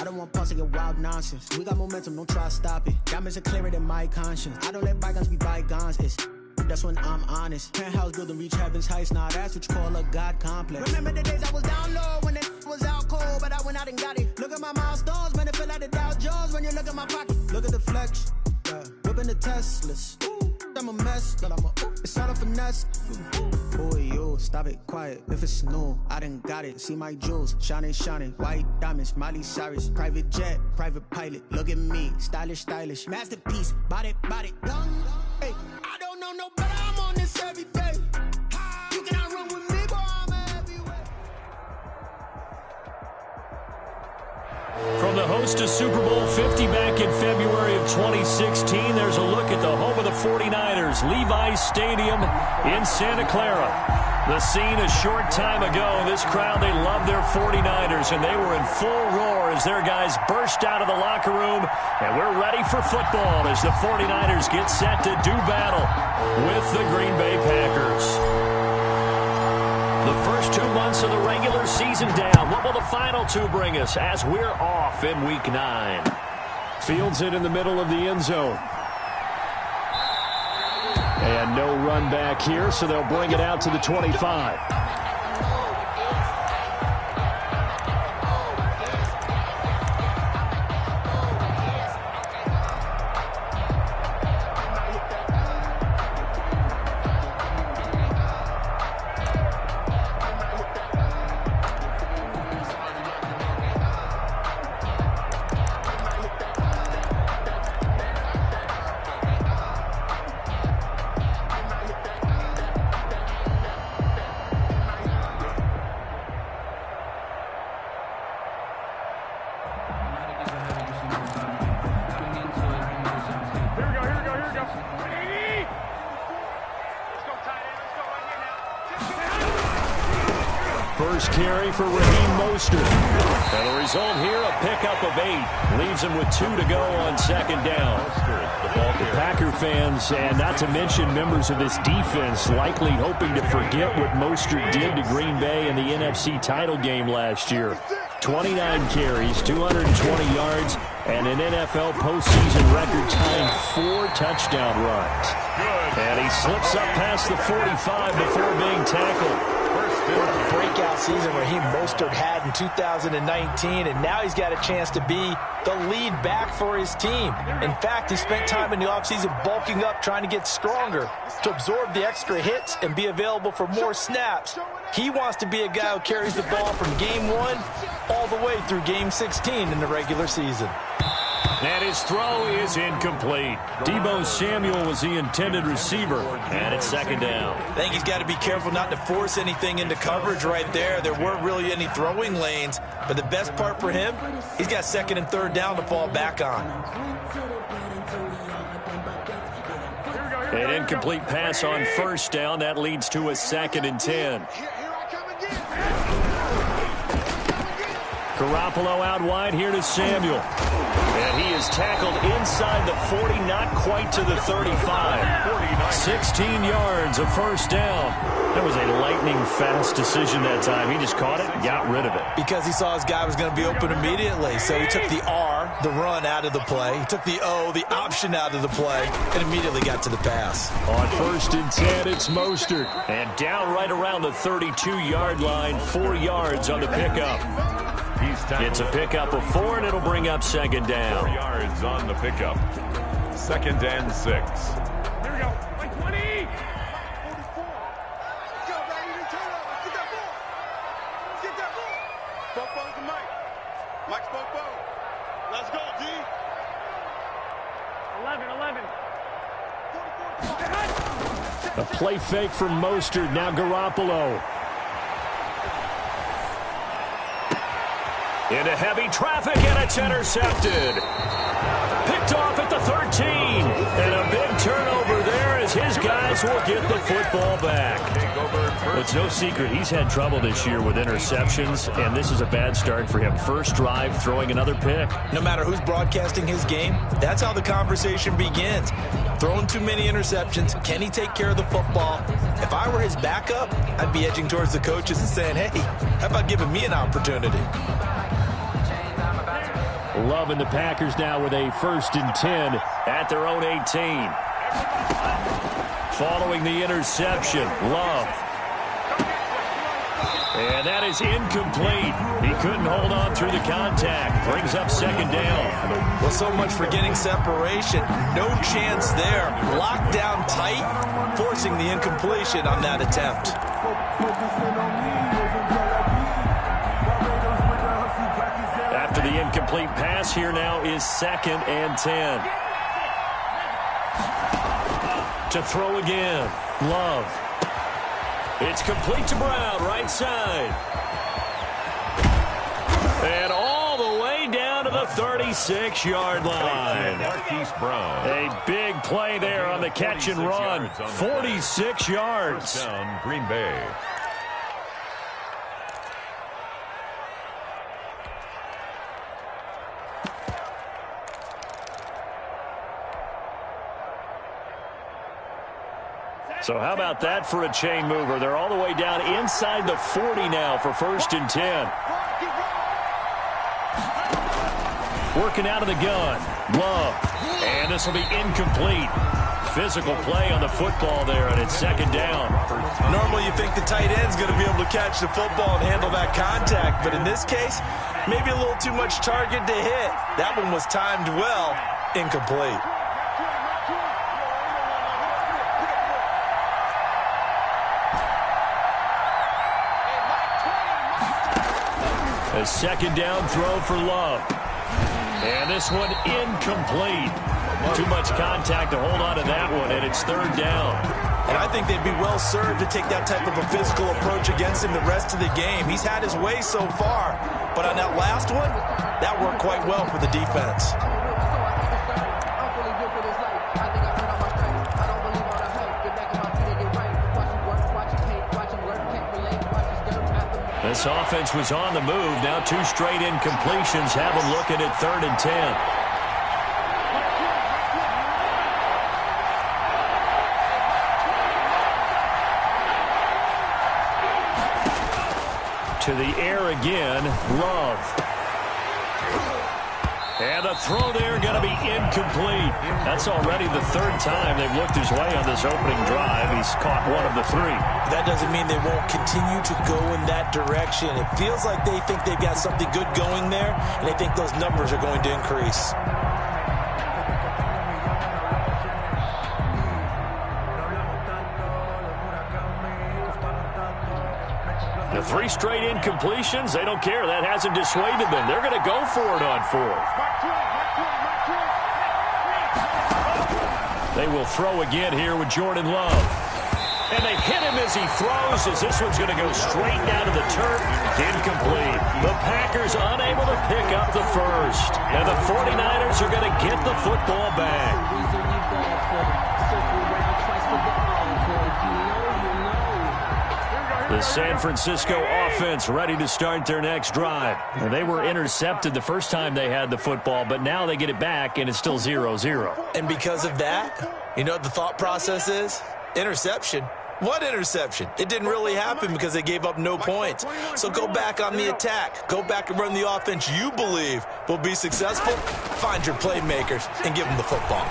I don't want pause to get wild nonsense. We got momentum, don't try to stop it. Diamonds are clearer than my conscience. I don't let bygones be bygones. That's when I'm honest. Penthouse building, reach heaven's heights. Nah, that's what you call a God complex. Remember the days I was down low when it was out cold, but I went out and got it. Look at my milestones, man, it feel like the Dow Jones when you look at my pocket. Look at the flex, whipping the Teslas. I'm a mess, but it's all a finesse. Boy, yo, stop it, quiet. If it's new, I done got it. See my jewels, shining, white diamonds, Miley Cyrus, private jet, private pilot. Look at me, stylish, masterpiece, body, young. Hey, I don't know no better. I'm on this every day. You cannot run with me, boy. I'm everywhere. From the host to Super Bowl 50 back in February of 2016, there's a look at the home of the 49ers, Levi's Stadium in Santa Clara. The scene a short time ago, this crowd, they love their 49ers, and they were in full roar as their guys burst out of the locker room, and we're ready for football as the 49ers get set to do battle with the Green Bay Packers. The first 2 months of the regular season down. What will the final two bring us as we're off in Week 9? Fields it in the middle of the end zone. And no run back here, so they'll bring it out to the 25. First carry for Raheem Mostert. And the result here, a pickup of 8. Leaves him with 2 to go on second down. The Packer fans, and not to mention members of this defense, likely hoping to forget what Mostert did to Green Bay in the NFC title game last year. 29 carries, 220 yards, and an NFL postseason record-tying 4 touchdown runs. And he slips up past the 45 before being tackled. What a breakout season Raheem Mostert had in 2019, and now he's got a chance to be the lead back for his team. In fact, he spent time in the offseason bulking up, trying to get stronger to absorb the extra hits and be available for more snaps. He wants to be a guy who carries the ball from game 1 all the way through game 16 in the regular season. And his throw is incomplete. Deebo Samuel was the intended receiver, and it's second down. I think he's got to be careful not to force anything into coverage right there. There weren't really any throwing lanes, but the best part for him, he's got second and third down to fall back on. An incomplete pass on first down. That leads to a 2nd and 10. Garoppolo out wide here to Samuel. And he is tackled inside the 40, not quite to the 35. 16 yards, a first down. That was a lightning-fast decision that time. He just caught it and got rid of it. Because he saw his guy was going to be open immediately. So he took the R, the run, out of the play. He took the O, the option, out of the play, and immediately got to the pass. On 1st and 10, it's Mostert. And down right around the 32-yard line, 4 yards on the pickup. It's a pickup of 4, and it'll bring up second down. 4 yards on the pickup. 2nd and 6. Here we go. Like 20. 44. Go, baby. Turn up. Let's get that ball. Let's get that ball. Spoke to Mike. Mike spoke. Let's go, D. 11. A play fake from Mostert. Now Garoppolo. Into heavy traffic, and it's intercepted. Picked off at the 13. And a big turnover there as his guys will get the football back. It's no secret he's had trouble this year with interceptions, and this is a bad start for him. First drive, throwing another pick. No matter who's broadcasting his game, that's how the conversation begins. Throwing too many interceptions. Can he take care of the football? If I were his backup, I'd be edging towards the coaches and saying, hey, how about giving me an opportunity? Love and the Packers now with a 1st and 10 at their own 18. Following the interception, Love. And that is incomplete. He couldn't hold on through the contact. Brings up 2nd down. Well, so much for getting separation. No chance there. Locked down tight, forcing the incompletion on that attempt. After the incomplete pass, here now is 2nd and 10. To throw again, Love. It's complete to Brown, right side. And all the way down to the 36-yard line. Marquise Brown. A big play there on the catch and run. 46 yards. First down, Green Bay. So how about that for a chain mover? They're all the way down inside the 40 now for 1st and 10. Working out of the gun. Love. And this will be incomplete. Physical play on the football there, and it's 2nd down. Normally you think the tight end's going to be able to catch the football and handle that contact, but in this case, maybe a little too much target to hit. That one was timed well. Incomplete. A 2nd down throw for Love. And this one incomplete. Too much contact to hold on to that one, and it's 3rd down. And I think they'd be well served to take that type of a physical approach against him the rest of the game. He's had his way so far, but on that last one, that worked quite well for the defense. This offense was on the move. Now 2 straight incompletions have them looking at 3rd and 10. To the air again, Love. And the throw there going to be incomplete. That's already the 3rd time they've looked his way on this opening drive. He's caught one of the 3. That doesn't mean they won't continue to go in that direction. It feels like they think they've got something good going there, and they think those numbers are going to increase. The 3 straight incompletions, they don't care. That hasn't dissuaded them. They're going to go for it on 4th. They will throw again here with Jordan Love. And they hit him as he throws, as this one's going to go straight down to the turf. Incomplete. The Packers unable to pick up the first. And the 49ers are going to get the football back. The San Francisco offense ready to start their next drive. And they were intercepted the first time they had the football, but now they get it back, and it's still 0-0. And because of that, you know what the thought process is? Interception. What interception? It didn't really happen because they gave up no points. So go back on the attack. Go back and run the offense you believe will be successful. Find your playmakers and give them the football.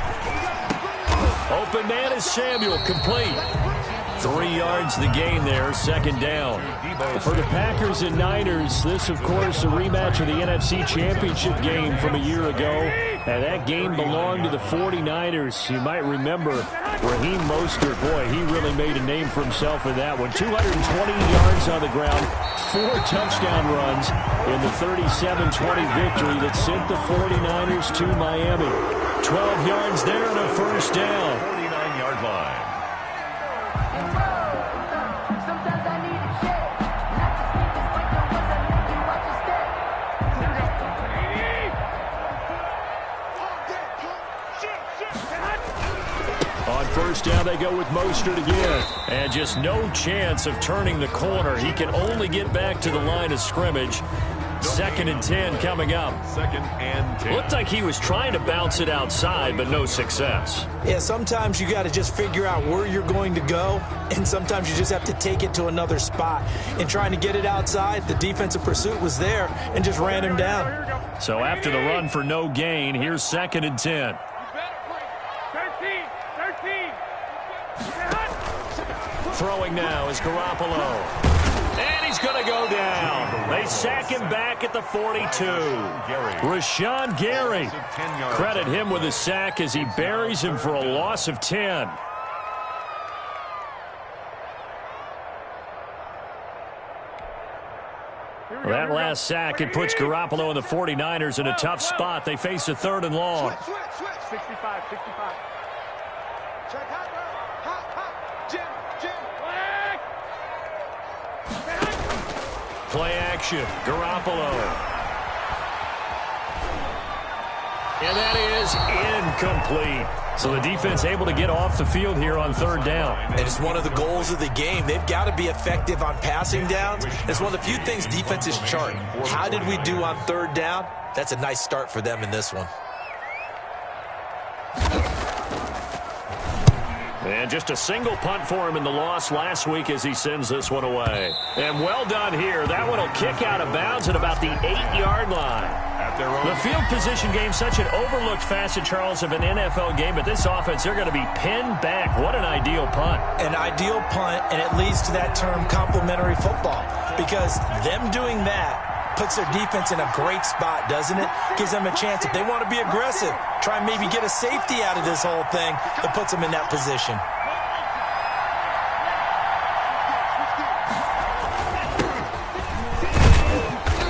Open man is Samuel, complete. 3 yards the gain there, 2nd down. For the Packers and Niners, this, of course, a rematch of the NFC Championship game from a year ago. And that game belonged to the 49ers. You might remember Raheem Mostert. Boy, he really made a name for himself in that one. 220 yards on the ground, 4 touchdown runs in the 37-20 victory that sent the 49ers to Miami. 12 yards there and a first down. 49-yard line. On first down, they go with Mostert again. And just no chance of turning the corner. He can only get back to the line of scrimmage. 2nd and 10 coming up. 2nd and 10. Looked like he was trying to bounce it outside, but no success. Yeah, sometimes you got to just figure out where you're going to go, and sometimes you just have to take it to another spot. And trying to get it outside, the defensive pursuit was there and just ran him down. So after the run for no gain, here's 2nd and 10. 13. Throwing now is Garoppolo. And he's going to go down. They sack him back at the 42. Rashawn Gary. Credit him with a sack as he buries him for a loss of 10. That last sack, it puts Garoppolo and the 49ers in a tough spot. They face a 3rd and long. 65. Check hot. Jim. Play action. Garoppolo. And that is incomplete. So the defense able to get off the field here on 3rd down. And it's one of the goals of the game. They've got to be effective on passing downs. It's one of the few things defenses chart. How did we do on 3rd down? That's a nice start for them in this one. And just a single punt for him in the loss last week as he sends this one away. And well done here. That one will kick out of bounds at about the 8-yard line. The field position game, such an overlooked facet, Charles, of an NFL game. But this offense, they're going to be pinned back. What an ideal punt. An ideal punt, and it leads to that term complementary football. Because them doing that puts their defense in a great spot, doesn't it? Gives them a chance. If they want to be aggressive, try and maybe get a safety out of this whole thing, that puts them in that position.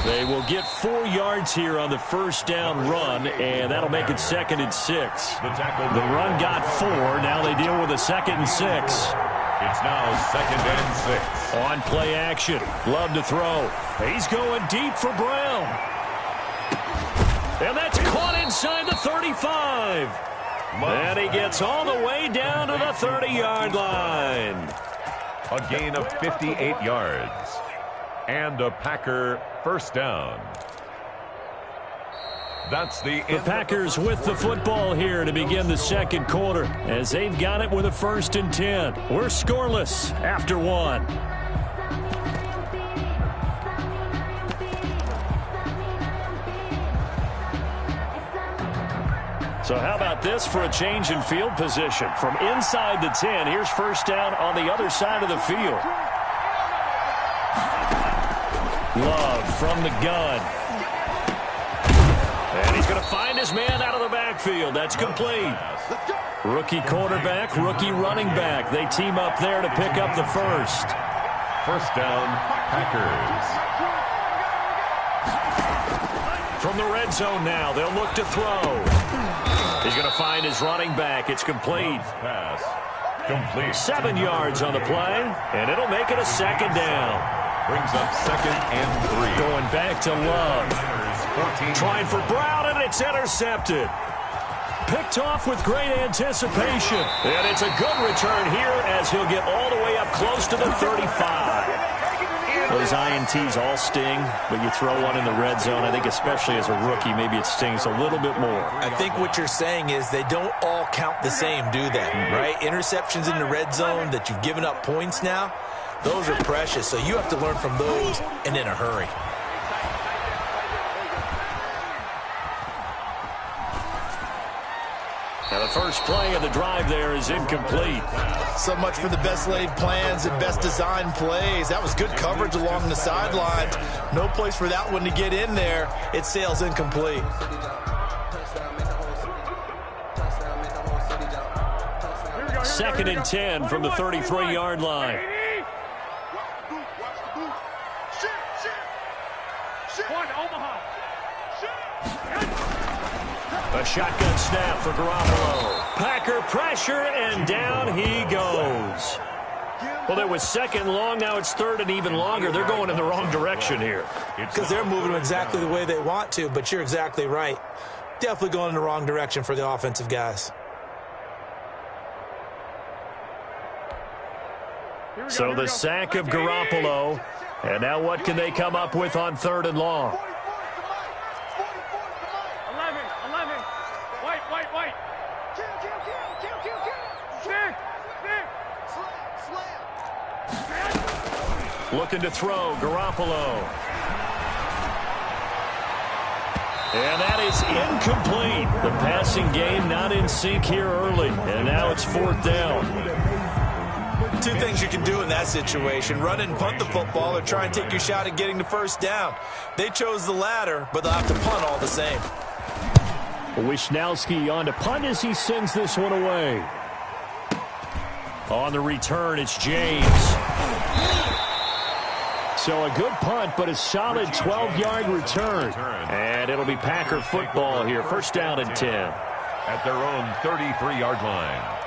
They will get 4 yards here on the 1st down run, and that'll make it 2nd and 6. The run got 4. Now they deal with a 2nd and 6. It's now 2nd and 6. On play action. Love to throw. He's going deep for Brown. And that's caught inside the 35. And he gets all the way down to the 30-yard line. A gain of 58 yards. And a Packer 1st down. That's the Packers with the football here to begin the 2nd quarter as they've got it with a 1st and 10. We're scoreless after 1. So how about this for a change in field position? From inside the 10, here's 1st down on the other side of the field. Love from the gun. And he's going to find his man out of the backfield. That's complete. Rookie quarterback, rookie running back. They team up there to pick up the 1st. 1st down, Packers. From the red zone now, they'll look to throw. He's going to find his running back. It's complete. Pass. Complete. 7 yards on the play, and it'll make it a 2nd down. Brings up 2nd and 3. Going back to Love. Trying for Brown, and it's intercepted. Picked off with great anticipation. And it's a good return here as he'll get all the way up close to the 35. Those INTs all sting, but you throw one in the red zone. I think especially as a rookie, maybe it stings a little bit more. I think what you're saying is they don't all count the same, do they? Right? Interceptions in the red zone that you've given up points now, those are precious. So you have to learn from those and in a hurry. Now the first play of the drive there is incomplete. So much for the best laid plans and best designed plays. That was good coverage along the sidelines. No place for that one to get in there. It sails incomplete. Second and 10 from the 33-yard line. A shotgun snap for Garoppolo. Packer pressure, and down he goes. Well, it was 2nd long. Now it's 3rd and even longer. They're going in the wrong direction here. Because they're moving exactly the way they want to, but you're exactly right. Definitely going in the wrong direction for the offensive guys. So the sack of Garoppolo. And now what can they come up with on 3rd and long? White. Kill. Stick. Slam. Looking to throw, Garoppolo. And that is incomplete. The passing game not in sync here early. And now it's 4th down. Two things you can do in that situation: run and punt the football, or try and take your shot at getting the first down. They chose the latter, but they'll have to punt all the same. Wishnowski on to punt as he sends this one away. On the return, it's James. So a good punt, but a solid 12-yard return. And it'll be Packer football here. First down and 10. At their own 33-yard line.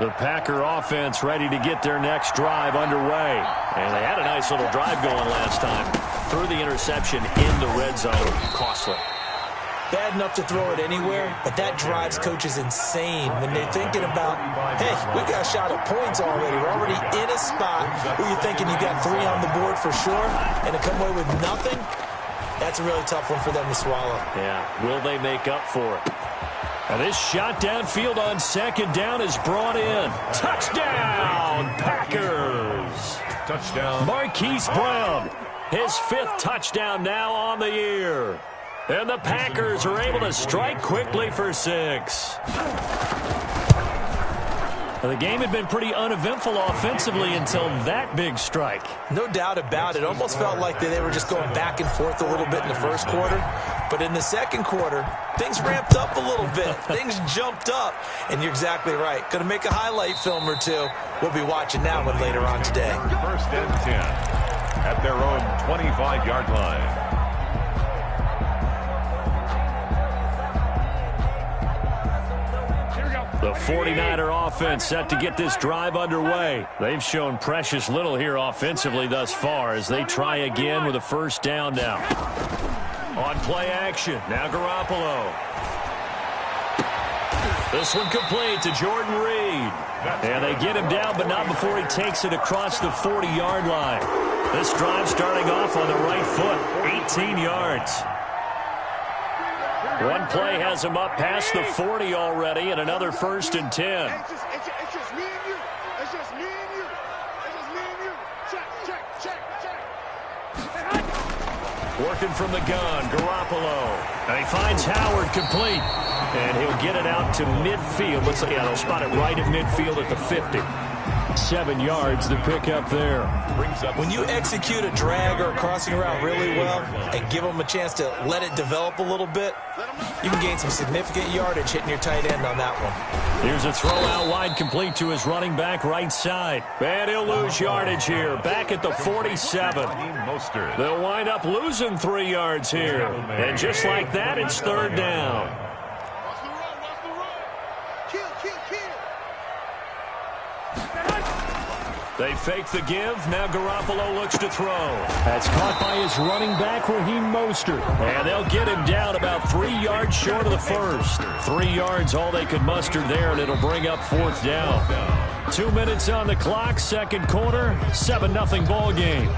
The Packer offense ready to get their next drive underway. And they had a nice little drive going last time. Threw the interception in the red zone. Costly. Bad enough to throw it anywhere, but that drives coaches insane when they're thinking about, hey, we got a shot at points already. We're already in a spot where you're thinking you got 3 on the board for sure, and to come away with nothing, that's a really tough one for them to swallow. Yeah, will they make up for it? And this shot downfield on second down is brought in. Touchdown, Packers! Touchdown. Marquise Brown, his 5th touchdown now on the year. And the Packers are able to strike quickly for 6. The game had been pretty uneventful offensively until that big strike. No doubt about it. Almost felt like they were just going back and forth a little bit in the first quarter. But in the second quarter, things ramped up a little bit. Things jumped up. And you're exactly right. Going to make a highlight film or two. We'll be watching that one later on today. First and 10 at their own 25-yard line. The 49er offense set to get this drive underway. They've shown precious little here offensively thus far as they try again with a first down now. On play action, now Garoppolo. This one complete to Jordan Reed. And they get him down, but not before he takes it across the 40-yard line. This drive starting off on the right foot, 18 yards. One play has him up past the 40 already, and another first and 10. It's just me and you. It's just me and you. It's just me and you. Check. Working from the gun, Garoppolo. And he finds Howard complete. And he'll get it out to midfield. Looks like they'll spot it right at midfield at the 50. 7 yards, the pickup there. When you execute a drag or a crossing route really well and give them a chance to let it develop a little bit, you can gain some significant yardage hitting your tight end on that one. Here's a throw out wide complete to his running back right side. And he'll lose yardage here. Back at the 47. They'll wind up losing 3 yards here. And just like that, it's third down. Watch the run. Kill. They fake the give. Now Garoppolo looks to throw. That's caught by his running back, Raheem Mostert. And they'll get him down about 3 yards short of the first. 3 yards all they could muster there, and it'll bring up fourth down. 2 minutes on the clock, second quarter, 7-0 ball game.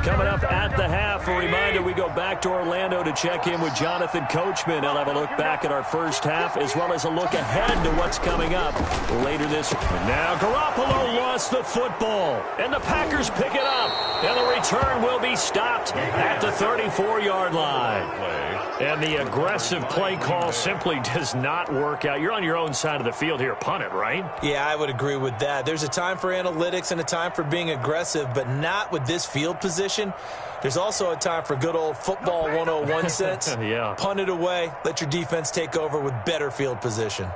Coming up at the half, a reminder, we go back to Orlando to check in with Jonathan Coachman. He'll have a look back at our first half as well as a look ahead to what's coming up later this week. Now Garoppolo lost the football, and the Packers pick it up. And the return will be stopped at the 34-yard line. And the aggressive play call simply does not work out. You're on your own side of the field here. Punt it, right? Yeah, I would agree with that. There's a time for analytics and a time for being aggressive, but not with this field position. There's also a time for good old football 101 sense. Yeah. Punt it away. Let your defense take over with better field position.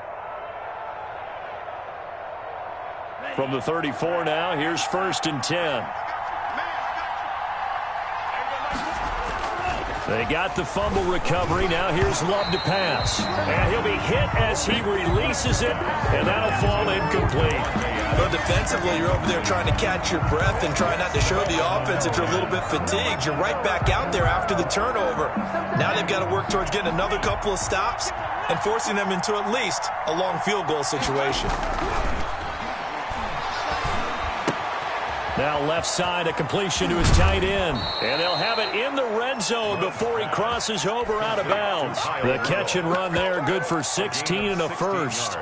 From the 34 now, here's first and 10. They got the fumble recovery. Now here's Love to pass. And he'll be hit as he releases it, and that'll fall incomplete. Well, defensively, you're over there trying to catch your breath and try not to show the offense that you're a little bit fatigued. You're right back out there after the turnover. Now they've got to work towards getting another couple of stops and forcing them into at least a long field goal situation. Now left side, a completion to his tight end. And they'll have it in the red zone before he crosses over out of bounds. The catch and run there, good for 16 and a first.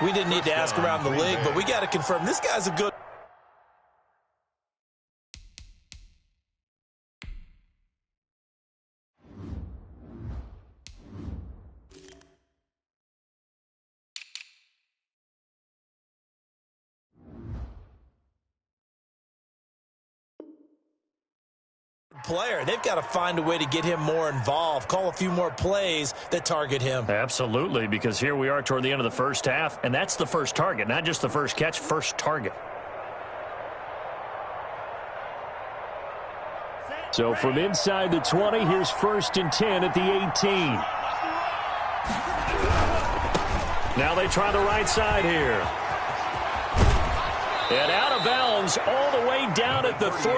We didn't need to ask around the league, but we got to confirm this guy's a good player. They've got to find a way to get him more involved, call a few more plays that target him. Absolutely, because here we are toward the end of the first half, and that's the first target, not just the first catch, first target. So from inside the 20, here's 1st and 10 at the 18. Now they try the right side here. And out of bounds all the way down at the 3.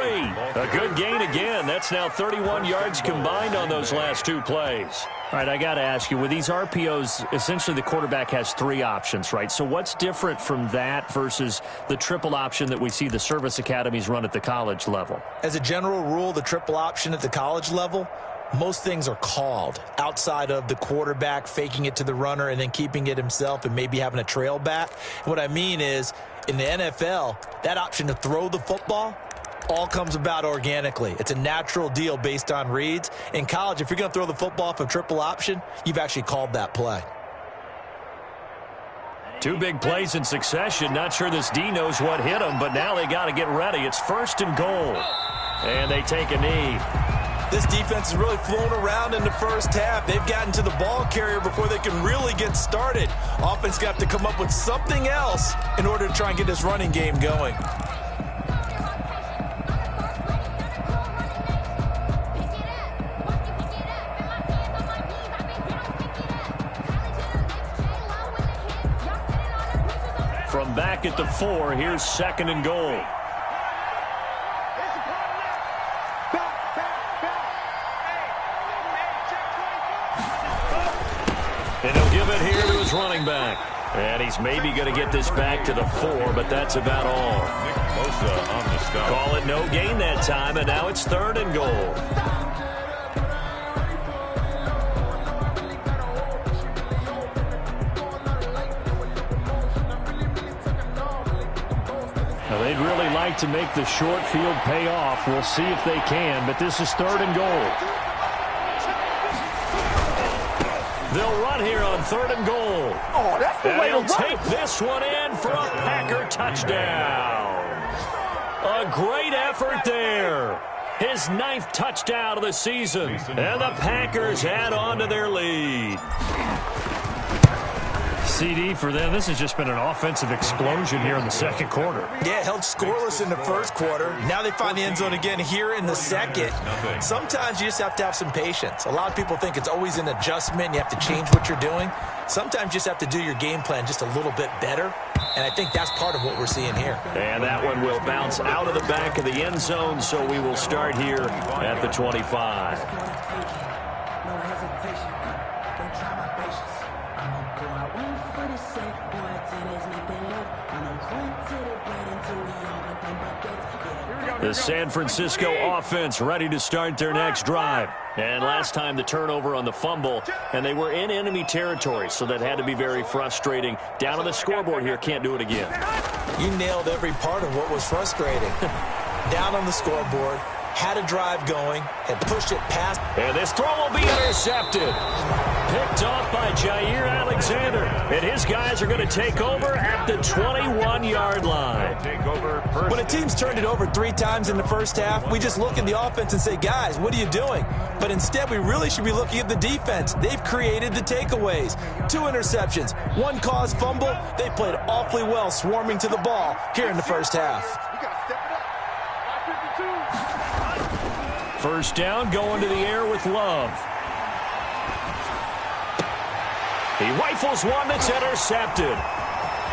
A good gain again. That's now 31 yards combined on those last 2 plays. All right, I got to ask you, with these RPOs, essentially the quarterback has 3 options, right? So what's different from that versus the triple option that we see the service academies run at the college level? As a general rule, the triple option at the college level, most things are called outside of the quarterback faking it to the runner and then keeping it himself and maybe having a trail back. What I mean is, in the NFL, that option to throw the football all comes about organically. It's a natural deal based on reads. In college, if you're going to throw the football off a triple option, you've actually called that play. 2 big plays in succession. Not sure this D knows what hit him, but now they got to get ready. It's 1st and goal. And they take a knee. This defense has really flown around in the first half. They've gotten to the ball carrier before they can really get started. Offense got to come up with something else in order to try and get this running game going. From back at the 4, here's 2nd and goal. And he'll give it here to his running back. And he's maybe going to get this back to the 4, but that's about all. Bosa on the stop. Call it no gain that time, and now it's 3rd and goal. Now they'd really like to make the short field pay off. We'll see if they can, but this is 3rd and goal. They'll run here on 3rd and goal. Oh, that's the way to run. Take this one in for a Packer touchdown. A great effort there. His 9th touchdown of the season. And the Packers add on to their lead. CD for them. This has just been an offensive explosion here in the 2nd quarter. Yeah, held scoreless in the 1st quarter. Now they find the end zone again here in the 2nd. Sometimes you just have to have some patience. A lot of people think it's always an adjustment. You have to change what you're doing. Sometimes you just have to do your game plan just a little bit better. And I think that's part of what we're seeing here. And that one will bounce out of the back of the end zone, so we will start here at the 25. The San Francisco offense ready to start their next drive. And last time the turnover on the fumble, and they were in enemy territory, so that had to be very frustrating. Down on the scoreboard here, can't do it again. You nailed every part of what was frustrating. Down on the scoreboard, had a drive going, and pushed it past. And this throw will be intercepted. Picked off by Jair Alexander. And his guys are going to take over at the 21-yard line. When a team's turned it over 3 times in the first half, we just look at the offense and say, guys, what are you doing? But instead, we really should be looking at the defense. They've created the takeaways. 2 interceptions, 1 caused fumble. They played awfully well swarming to the ball here in the first half. First down, going to the air with Love. He rifles one that's intercepted.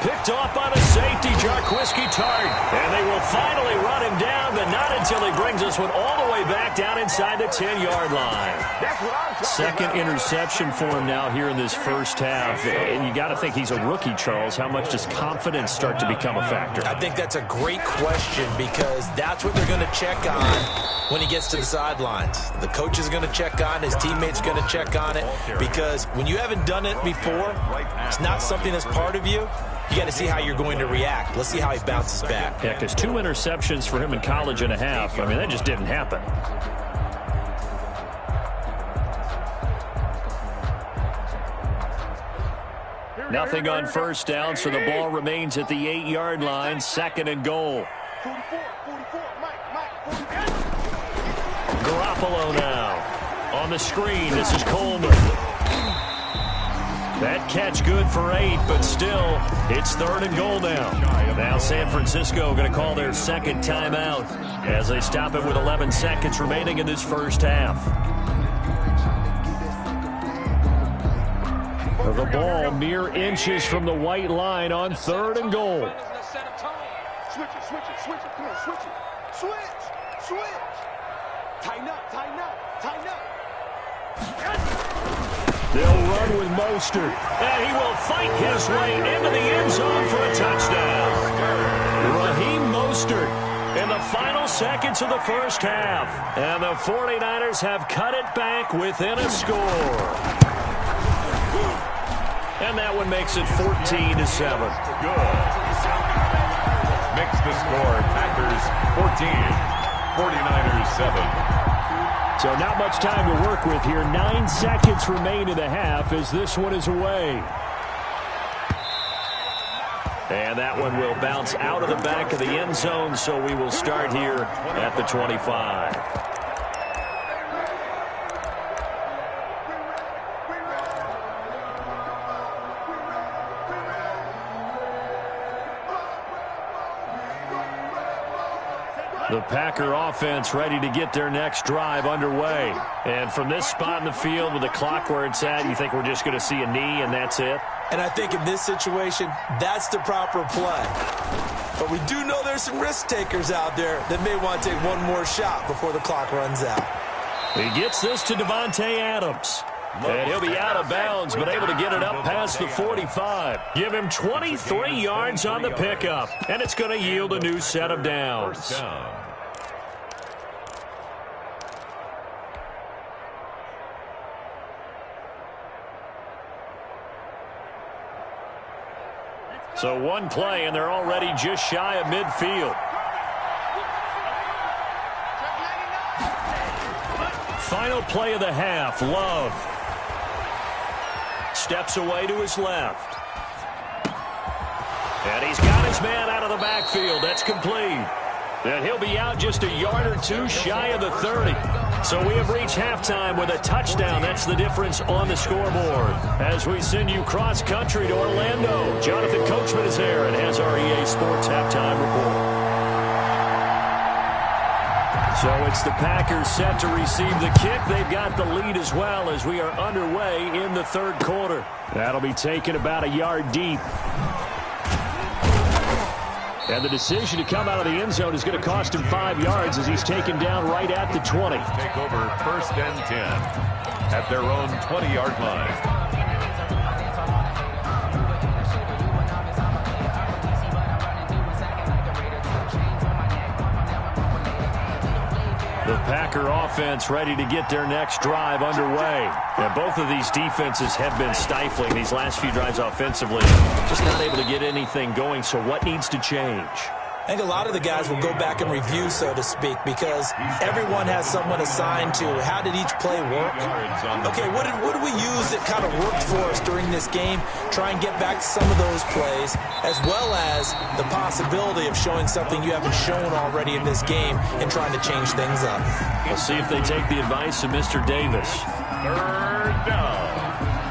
picked off by the safety, Jarquiski Tart. And they will finally run him down, but not until he brings this one all the way back down inside the 10-yard line. Second interception for him now here in this first half. And you got to think he's a rookie, Charles. How much does confidence start to become a factor? I think that's a great question because that's what they're going to check on when he gets to the sidelines. The coach is going to check on, his teammates going to check on it, because when you haven't done it before, it's not something that's part of you. You got to see how you're going to react. Let's see how he bounces back. Yeah, because 2 interceptions for him in college and a half. I mean, that just didn't happen. Nothing on first down, so the ball remains at the 8-yard line. 2nd and goal. 44, Mike. Garoppolo now. On the screen, this is Coleman. That catch good for 8, but still, it's 3rd and goal now. Now San Francisco going to call their second timeout as they stop it with 11 seconds remaining in this first half. The ball mere inches from the white line on 3rd and goal. Switch it. Come on, switch. Tighten up. They'll run with Mostert, and he will fight his way into the end zone for a touchdown. Raheem Mostert in the final seconds of the first half. And the 49ers have cut it back within a score. And that one makes it 14-7. Good. Makes the score Packers 14, 49ers 7. So not much time to work with here. 9 seconds remain in the half as this one is away. And that one will bounce out of the back of the end zone, so we will start here at the 25. The Packer offense ready to get their next drive underway. And from this spot in the field with the clock where it's at, you think we're just going to see a knee and that's it? And I think in this situation, that's the proper play. But we do know there's some risk takers out there that may want to take one more shot before the clock runs out. He gets this to Devontae Adams. And he'll be out of bounds, but able to get it up past the 45. Give him 23 yards on the pickup, and it's going to yield a new set of downs. First down. So one play, and they're already just shy of midfield. Final play of the half, Love. Steps away to his left. And he's got his man out of the backfield. That's complete. And he'll be out just a yard or two shy of the 30. So we have reached halftime with a touchdown. That's the difference on the scoreboard. As we send you cross-country to Orlando, Jonathan Coachman is there and has our EA Sports halftime report. So it's the Packers set to receive the kick. They've got the lead as well as we are underway in the third quarter. That'll be taken about a yard deep. And the decision to come out of the end zone is going to cost him 5 yards as he's taken down right at the 20. Take over 1st and 10 at their own 20-yard line. The Packer offense ready to get their next drive underway. And both of these defenses have been stifling these last few drives offensively. Just not able to get anything going, so what needs to change? I think a lot of the guys will go back and review, so to speak, because everyone has someone assigned to how did each play work. Okay, what did we use that kind of worked for us during this game? Try and get back to some of those plays, as well as the possibility of showing something you haven't shown already in this game and trying to change things up. We'll see if they take the advice of Mr. Davis. 3rd down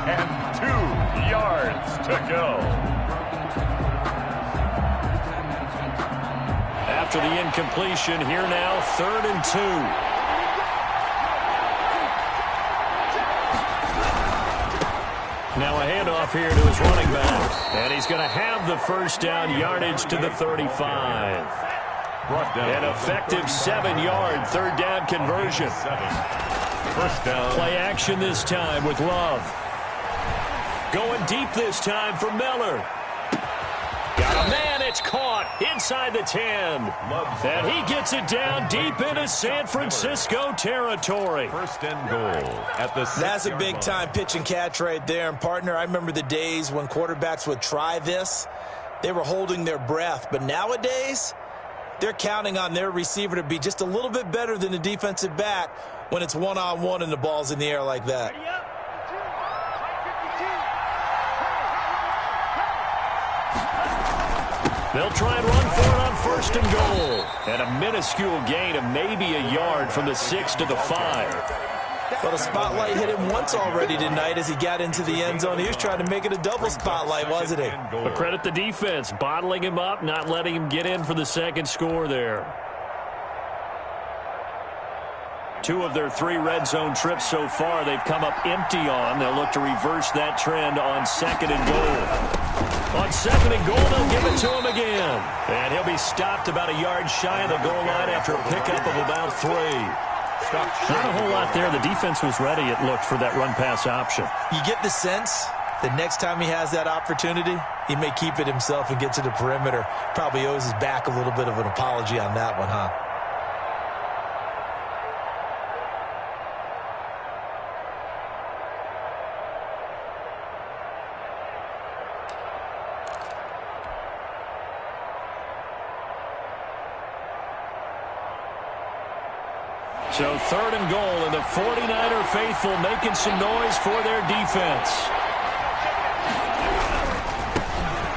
and 2 yards to go. After the incompletion, here now, 3rd and 2. Now a handoff here to his running back. And he's going to have the first down yardage to the 35. An effective 7-yard third down conversion. First down. Play action this time with Love. Going deep this time for Miller. Got a man, it's caught inside the 10. And he gets it down deep into San Francisco territory. First and goal at the 6-yard line. That's a big-time pitch and catch right there. And, partner, I remember the days when quarterbacks would try this. They were holding their breath. But nowadays, they're counting on their receiver to be just a little bit better than the defensive back when it's one-on-one and the ball's in the air like that. They'll try and run for it on first and goal. And a minuscule gain of maybe a yard from the 6 to the 5. Well, the spotlight hit him once already tonight as he got into the end zone. He was trying to make it a double spotlight, wasn't he? But credit the defense, bottling him up, not letting him get in for the second score there. 2 of their 3 red zone trips so far they've come up empty on. They'll look to reverse that trend on second and goal. On second and goal, they'll give it to him again. And he'll be stopped about a yard shy of the goal line after a pickup of about 3. Not a whole lot there. The defense was ready, it looked, for that run-pass option. You get the sense that next time he has that opportunity, he may keep it himself and get to the perimeter. Probably owes his back a little bit of an apology on that one, huh? So third and goal, and the 49er faithful making some noise for their defense.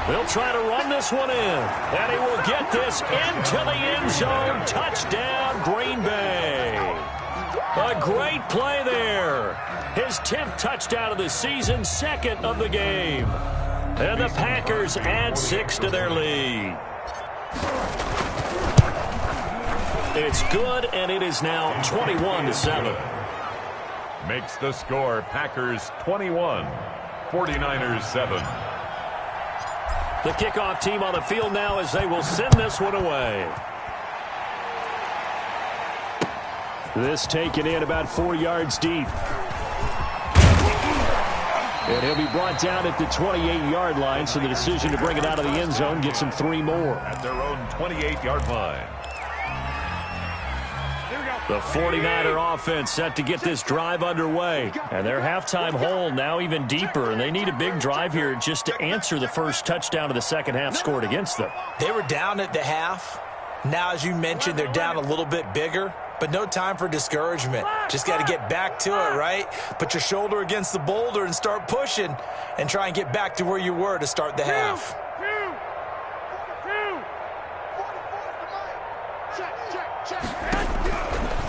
They'll try to run this one in, and he will get this into the end zone. Touchdown, Green Bay. A great play there. His 10th touchdown of the season, 2nd of the game. And the Packers add 6 to their lead. It's good, and it is now 21-7. Makes the score Packers 21, 49ers 7. The kickoff team on the field now as they will send this one away. This taken in about 4 yards deep. And he'll be brought down at the 28-yard line, so the decision to bring it out of the end zone gets him 3 more. At their own 28-yard line. The 49er offense set to get this drive underway. And their halftime hole now even deeper, and they need a big drive here just to answer the first touchdown of the second half scored against them. They were down at the half. Now, as you mentioned, they're down a little bit bigger, but no time for discouragement. Just got to get back to it, right? Put your shoulder against the boulder and start pushing and try and get back to where you were to start the half.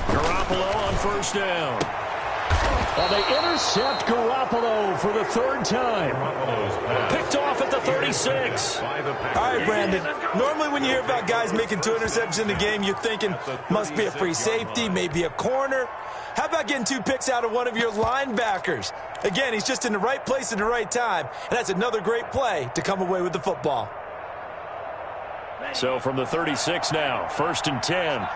Garoppolo on first down. Well, they intercept Garoppolo for the 3rd time. Picked off at the 36. All right, Brandon. Normally when you hear about guys making 2 interceptions in the game, you're thinking must be a free safety, maybe a corner. How about getting 2 picks out of one of your linebackers? Again, he's just in the right place at the right time, and that's another great play to come away with the football. So from the 36 now, 1st and 10.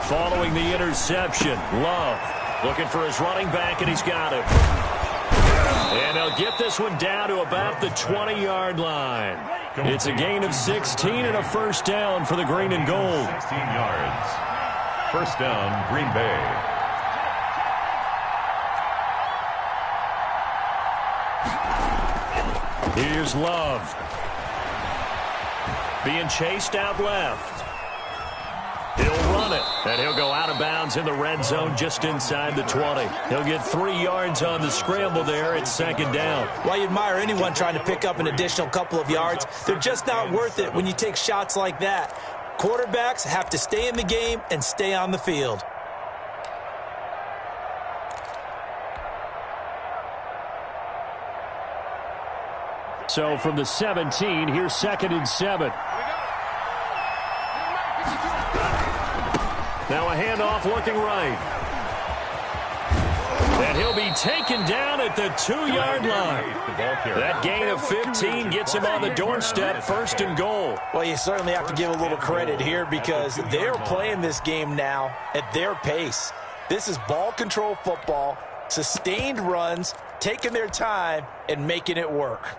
Following the interception, Love looking for his running back, and he's got him. And they'll get this one down to about the 20-yard line. It's a gain of 16 and a first down for the green and gold. 16 yards. First down, Green Bay. Here's Love. Being chased out left. He'll run it, and he'll go out of bounds in the red zone just inside the 20. He'll get 3 yards on the scramble there. It's 2nd down. While you admire anyone trying to pick up an additional couple of yards, they're just not worth it when you take shots like that. Quarterbacks have to stay in the game and stay on the field. So from the 17, here's 2nd and 7. Now a handoff looking right. And he'll be taken down at the 2-yard line. That gain of 15 gets him on the doorstep, 1st and goal. Well, you certainly have to give a little credit here because they're playing this game now at their pace. This is ball control football, sustained runs, taking their time, and making it work.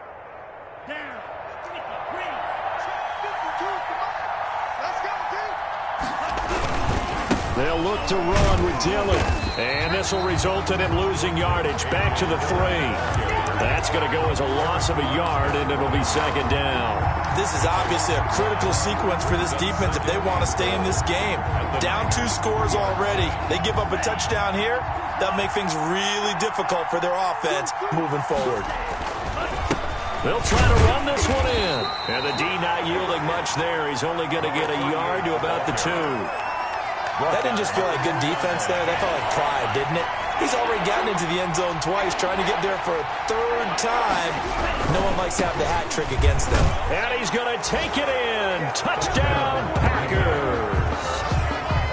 They'll look to run with Dillon. And this will result in him losing yardage. Back to the 3. That's going to go as a loss of a yard, and it'll be 2nd down. This is obviously a critical sequence for this defense if they want to stay in this game. Down 2 scores already. They give up a touchdown here. That'll make things really difficult for their offense moving forward. They'll try to run this one in. And the D not yielding much there. He's only going to get a yard to about the 2. That didn't just feel like good defense there. That felt like pride, didn't it? He's already gotten into the end zone twice, trying to get there for a 3rd time. No one likes to have the hat trick against them. And he's going to take it in. Touchdown, Packers.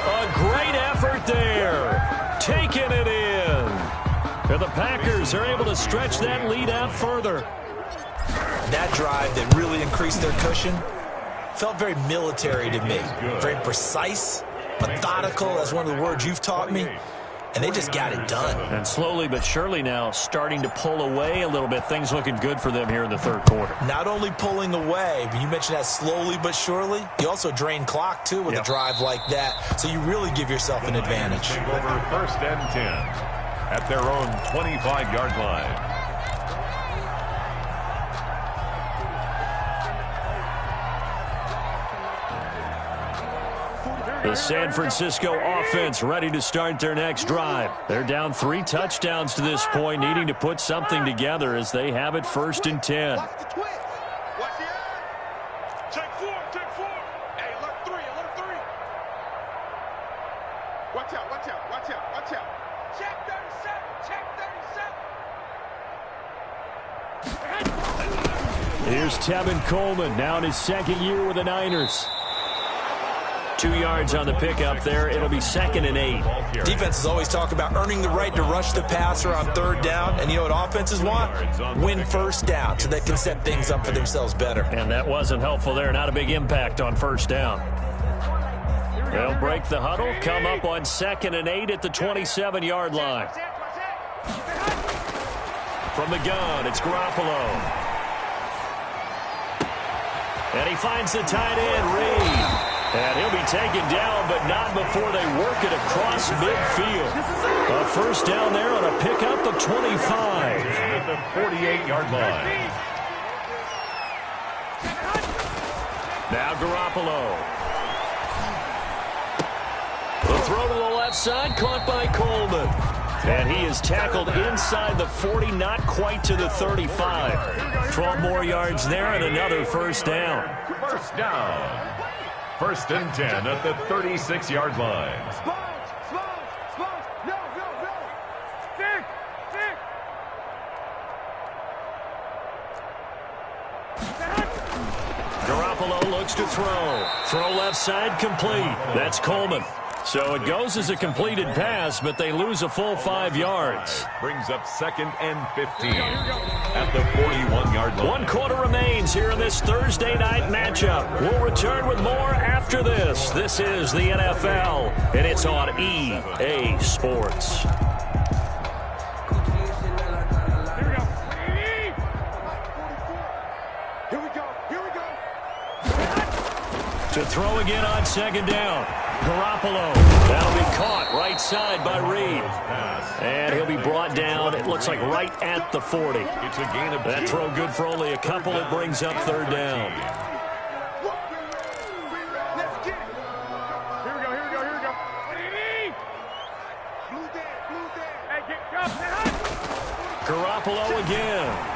A great effort there. Taking it in. And the Packers are able to stretch that lead out further. That drive that really increased their cushion felt very military to me. Very precise. Methodical, that's one of the words you've taught me, and they just got it done. And slowly but surely now starting to pull away a little bit. Things looking good for them here in the 3rd quarter. Not only pulling away, but you mentioned that slowly but surely. You also drain clock, too, with a drive like that, so you really give yourself an advantage. Over 1st and 10 at their own 25-yard line. The San Francisco offense ready to start their next drive. They're down 3 touchdowns to this point, needing to put something together as they have it 1st and 10. Watch the twist. Watch the eye. Check 4. Check 4. Hey, alert 3. Alert 3. Watch out. Watch out. Watch out. Watch out. Check 37. Check 37. Here's Tevin Coleman, now in his 2nd year with the Niners. 2 yards on the pickup there. It'll be 2nd and 8. Defenses always talk about earning the right to rush the passer on 3rd down. And you know what offenses want? Win 1st down so they can set things up for themselves better. And that wasn't helpful there. Not a big impact on 1st down. They'll break the huddle, come up on 2nd and 8 at the 27-yard line. From the gun, it's Garoppolo. And he finds the tight end, Reed. And he'll be taken down, but not before they work it across midfield. A 1st down there on a pickup of 25. At the 48-yard line. Now Garoppolo. The throw to the left side, caught by Coleman. And he is tackled inside the 40, not quite to the 35. 12 more yards there and another 1st down. 1st down. 1st and 10 at the 36-yard line. Garoppolo looks to throw. Throw left side, complete. That's Coleman. So it goes as a completed pass, but they lose a full 5 yards. Brings up 2nd and 15 at the 41-yard line. 1 quarter remains here in this Thursday night matchup. We'll return with more after this. This is the NFL, and it's on EA Sports. Here we go. To throw again on 2nd down. Garoppolo. That'll be caught right side by Reed. And he'll be brought down, it looks like right at the 40. It's a gain of 2. That throw good for only a couple. It brings up 3rd down. Let's get it. Here we go. Blue dead. Hey, Garoppolo again.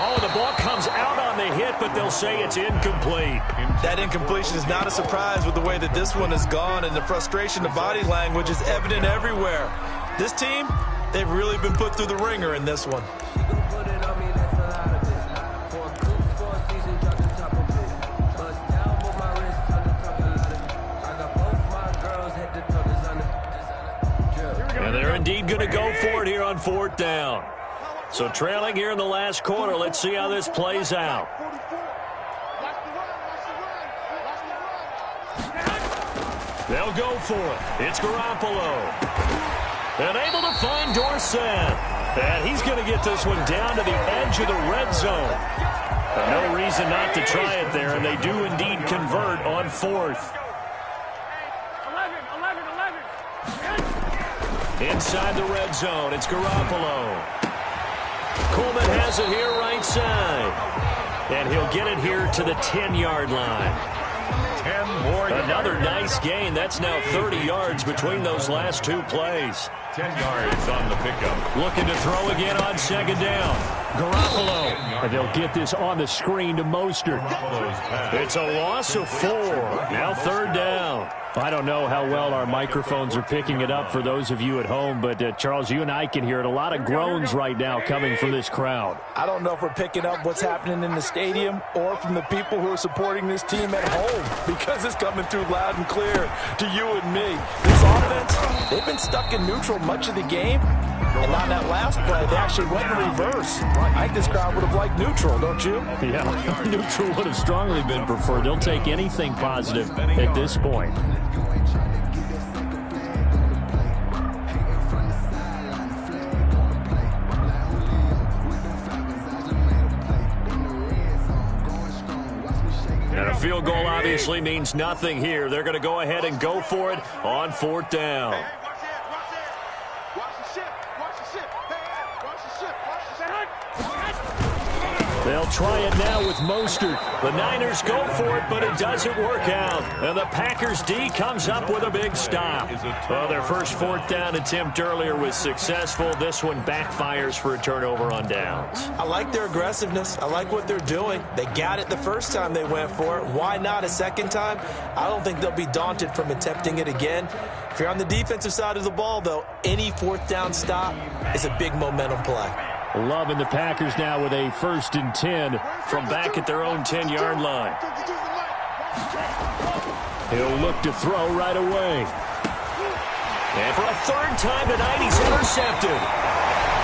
Oh, the ball comes out on the hit, but they'll say it's incomplete. That incompletion is not a surprise with the way that this one has gone, and the frustration, the body language is evident everywhere. This team, they've really been put through the ringer in this one. And they're indeed going to go for it here on 4th down. So trailing here in the last quarter. Let's see how this plays out. They'll go for it. It's Garoppolo. And able to find Dorsett. And he's going to get this one down to the edge of the red zone. But no reason not to try it there, and they do indeed convert on 4th. Inside the red zone, it's Garoppolo. Coleman has it here right side. And he'll get it here to the 10-yard line. 10 more yards. Another nice gain. That's now 30 yards between those last two plays. 10 yards on the pickup. Looking to throw again on 2nd down. Garoppolo. And they'll get this on the screen to Mostert. It's a loss of 4. Now 3rd down. I don't know how well our microphones are picking it up for those of you at home, but Charles, you and I can hear it. A lot of groans right now coming from this crowd. I don't know if we're picking up what's happening in the stadium or from the people who are supporting this team at home, because it's coming through loud and clear to you and me. This offense, they've been stuck in neutral much of the game, and on that last play, they actually went in reverse. I think this crowd would have liked neutral, don't you? Yeah, neutral would have strongly been preferred. They'll take anything positive at this point. And a field goal obviously means nothing here. They're going to go ahead and go for it on 4th down. Hey, watch the ship. Watch the ship. Hey, watch the ship. Watch the ship. They'll try it now with Mostert. The Niners go for it, but it doesn't work out. And the Packers D comes up with a big stop. Well, their first 4th down attempt earlier was successful. This one backfires for a turnover on downs. I like their aggressiveness. I like what they're doing. They got it the first time they went for it. Why not a second time? I don't think they'll be daunted from attempting it again. If you're on the defensive side of the ball, though, any 4th down stop is a big momentum play. Loving the Packers now with a 1st and 10 from back at their own 10-yard line. He'll look to throw right away. And for a 3rd time tonight, he's intercepted.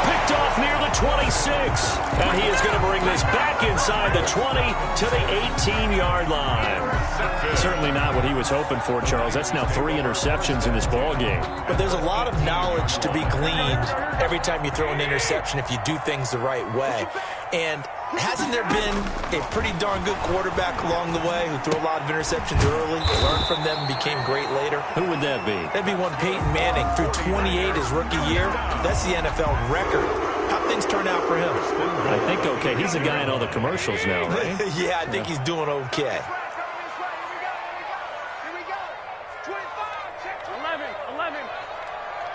Picked off near the 26. And he is going to bring this back inside the 20 to the 18-yard line. Certainly not what he was hoping for, Charles. That's now 3 interceptions in this ball game. But there's a lot of knowledge to be gleaned every time you throw an interception if you do things the right way. And hasn't there been a pretty darn good quarterback along the way who threw a lot of interceptions early, learned from them, and became great later? Who would that be? That'd be one Peyton Manning. Threw 28 his rookie year. That's the NFL record. How'd things turn out for him? I think okay. He's a guy in all the commercials now, right? Yeah, I think he's doing okay.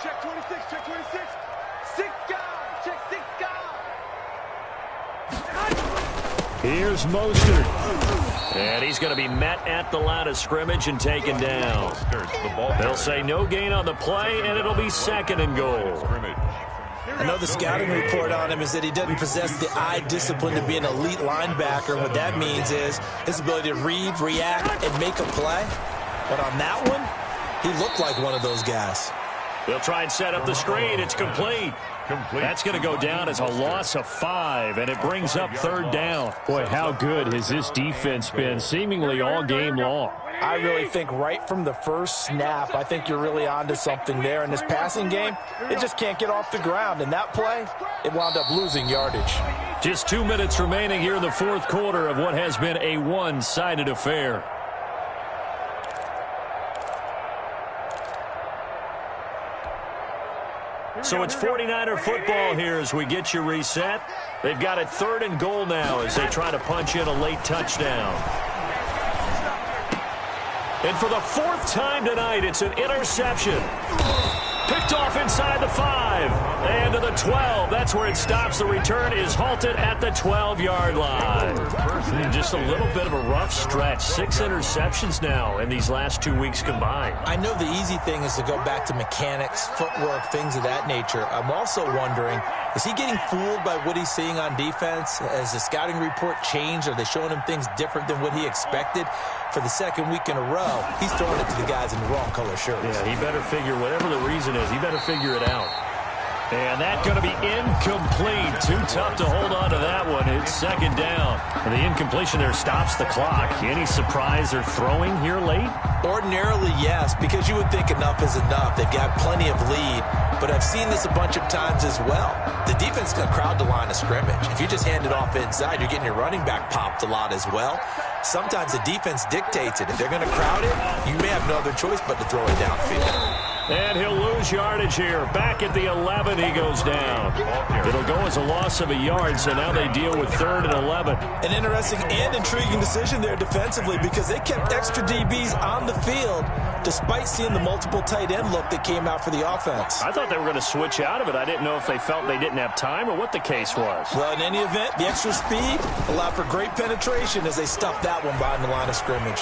Check 26. Check 26. 6 guys. Check 6 guys. Here's Mostert. And he's going to be met at the line of scrimmage and taken down. They'll say no gain on the play, and it'll be 2nd and goal. I know the scouting report on him is that he doesn't possess the eye discipline to be an elite linebacker. What that means is his ability to read, react, and make a play. But on that one, he looked like one of those guys. They'll try and set up the screen. It's complete. That's going to go down as a loss of 5, and it brings up 3rd down. Boy, how good has this defense been seemingly all game long? I really think right from the first snap, I think you're really onto something there. In this passing game, it just can't get off the ground. And that play, it wound up losing yardage. Just 2 minutes remaining here in the 4th quarter of what has been a one-sided affair. So it's 49er football here as we get you reset. They've got it 3rd and goal now as they try to punch in a late touchdown. And for the 4th time tonight, it's an interception. Picked off inside the 5 and to the 12. That's where it stops. The return is halted at the 12-yard line. Just a little bit of a rough stretch. 6 interceptions now in these last 2 weeks combined. I know the easy thing is to go back to mechanics, footwork, things of that nature. I'm also wondering Is he getting fooled by what he's seeing on defense? Has the scouting report changed? Are they showing him things different than what he expected? For the second week in a row, he's throwing it to the guys in the wrong color shirts. Yeah, he better figure, whatever the reason is, he better figure it out. And that's going to be incomplete. Too tough to hold on to that one. It's second down. And the incompletion there stops the clock. Any surprise they're throwing here late? Ordinarily, yes, because you would think enough is enough. They've got plenty of lead, but I've seen this a bunch of times as well. The defense can crowd the line of scrimmage. If you just hand it off inside, you're getting your running back popped a lot as well. Sometimes the defense dictates it. If they're going to crowd it, you may have no other choice but to throw it downfield. And he'll lose yardage here. Back at the 11, he goes down. It'll go as a loss of a yard, so now they deal with 3rd and 11. An interesting and intriguing decision there defensively because they kept extra DBs on the field despite seeing the multiple tight end look that came out for the offense. I thought they were going to switch out of it. I didn't know if they felt they didn't have time or what the case was. Well, in any event, the extra speed allowed for great penetration as they stuffed that one behind the line of scrimmage.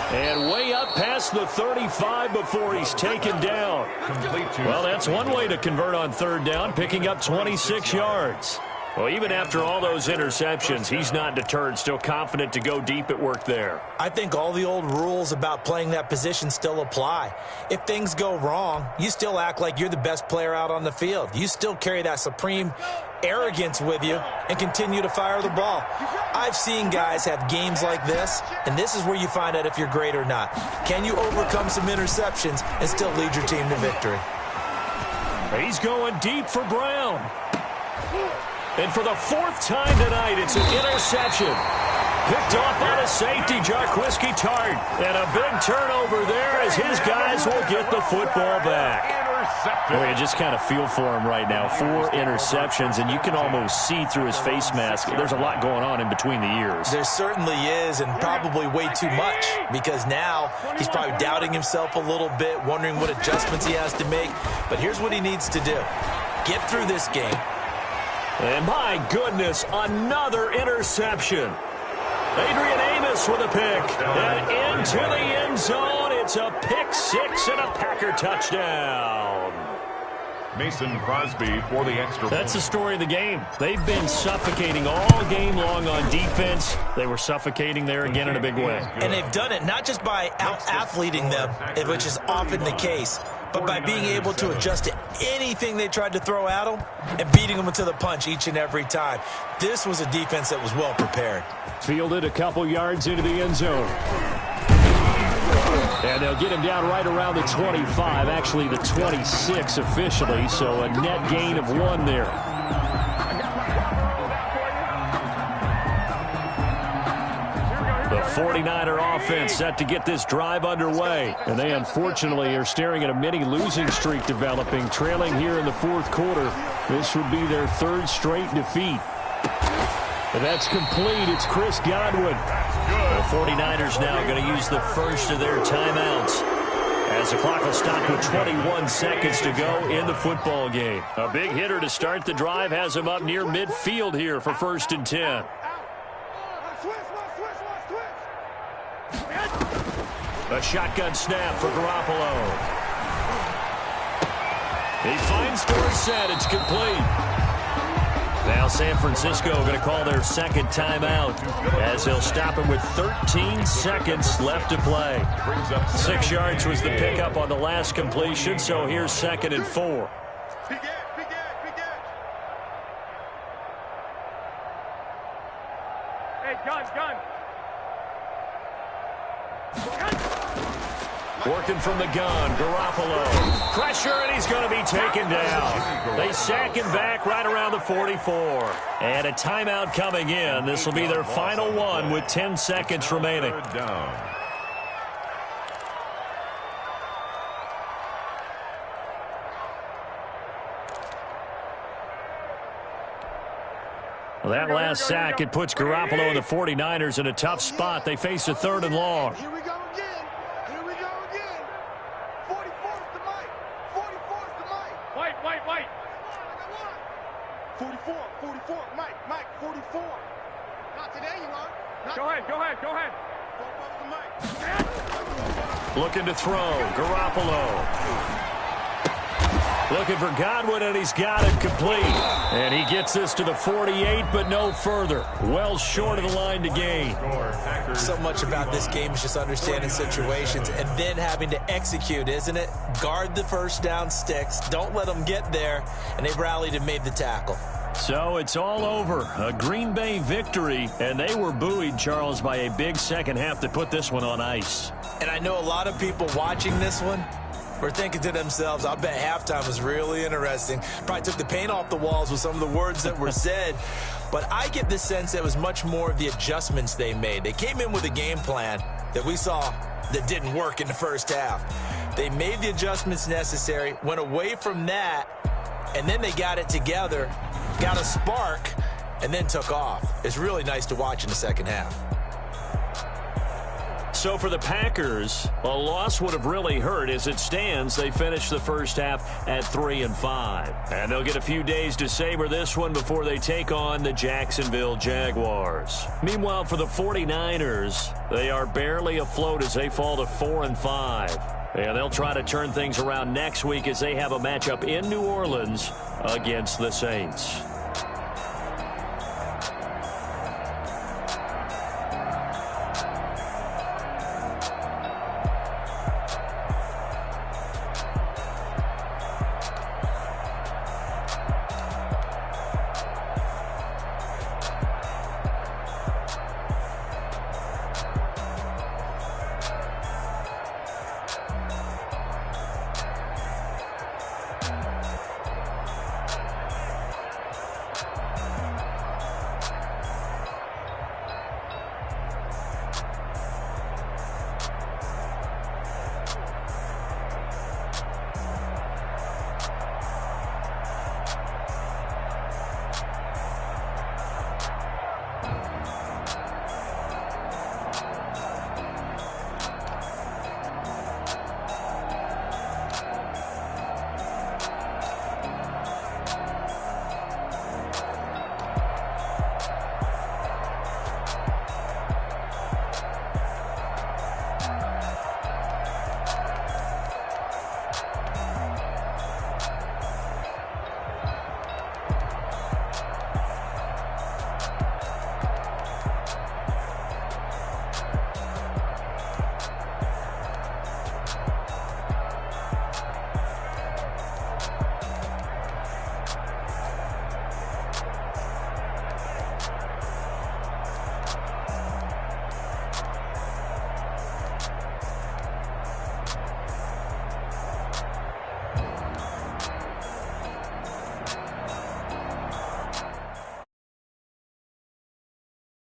And way up past the 35 before he's taken down. Well, that's one way to convert on 3rd down, picking up 26 yards. Well, even after all those interceptions, he's not deterred, still confident to go deep at work there. I think all the old rules about playing that position still apply. If things go wrong, you still act like you're the best player out on the field. You still carry that supreme arrogance with you and continue to fire the ball. I've seen guys have games like this, and this is where you find out if you're great or not. Can you overcome some interceptions and still lead your team to victory? He's going deep for Brown. And for the 4th time tonight, it's an interception. Picked off by the safety, Jarquiski Tart. And a big turnover there as his guys will get the football back. Boy, you just kind of feel for him right now. 4 interceptions, and you can almost see through his face mask. There's a lot going on in between the ears. There certainly is, and probably way too much, because now he's probably doubting himself a little bit, wondering what adjustments he has to make. But here's what he needs to do. Get through this game. And my goodness, another interception. Adrian Amos with a pick. And into the end zone. It's a pick 6 and a Packer touchdown. Mason Crosby for the extra. That's the story of the game. They've been suffocating all game long on defense. They were suffocating there again in a big way. And they've done it not just by out-athleting them, which is often the case, but by being able to adjust to anything they tried to throw at them and beating them to the punch each and every time. This was a defense that was well prepared. Fielded a couple yards into the end zone. And they'll get him down right around the 25, actually the 26 officially, so a net gain of 1 there. The 49er offense set to get this drive underway. And they unfortunately are staring at a mini losing streak developing, trailing here in the 4th quarter. This would be their 3rd straight defeat. And that's complete. It's Chris Godwin. The 49ers now going to use the first of their timeouts as the clock will stop with 21 seconds to go in the football game. A big hitter to start the drive has him up near midfield here for 1st and 10. A shotgun snap for Garoppolo. He finds Dorsett. It's complete. Now San Francisco going to call their 2nd timeout as they'll stop him with 13 seconds left to play. 6 yards was the pickup on the last completion, so here's 2nd and 4. Hey, gun. Working from the gun, Garoppolo. Pressure, and he's going to be taken down. They sack him back right around the 44. And a timeout coming in. This will be their final one with 10 seconds remaining. Well, that last sack, it puts Garoppolo and the 49ers in a tough spot. They face a 3rd and long. Here we go again. 44's the mic. 44's the mic. White. 44. Mike, 44. Not today, you are. Go ahead. 44's the mic. Looking to throw. Garoppolo. Looking for Godwin, and he's got it complete. And he gets this to the 48, but no further. Well short of the line to gain. So much about this game is just understanding situations and then having to execute, isn't it? Guard the first down sticks. Don't let them get there. And they rallied and made the tackle. So it's all over. A Green Bay victory, and they were buoyed, Charles, by a big second half that put this one on ice. And I know a lot of people watching this one were thinking to themselves, I bet halftime was really interesting. Probably took the paint off the walls with some of the words that were said. But I get the sense that it was much more of the adjustments they made. They came in with a game plan that we saw that didn't work in the first half. They made the adjustments necessary, went away from that, and then they got it together, got a spark, and then took off. It's really nice to watch in the second half. So for the Packers, a loss would have really hurt. As it stands, they finished the first half at 3-5. And they'll get a few days to savor this one before they take on the Jacksonville Jaguars. Meanwhile, for the 49ers, they are barely afloat as they fall to 4-5. And they'll try to turn things around next week as they have a matchup in New Orleans against the Saints.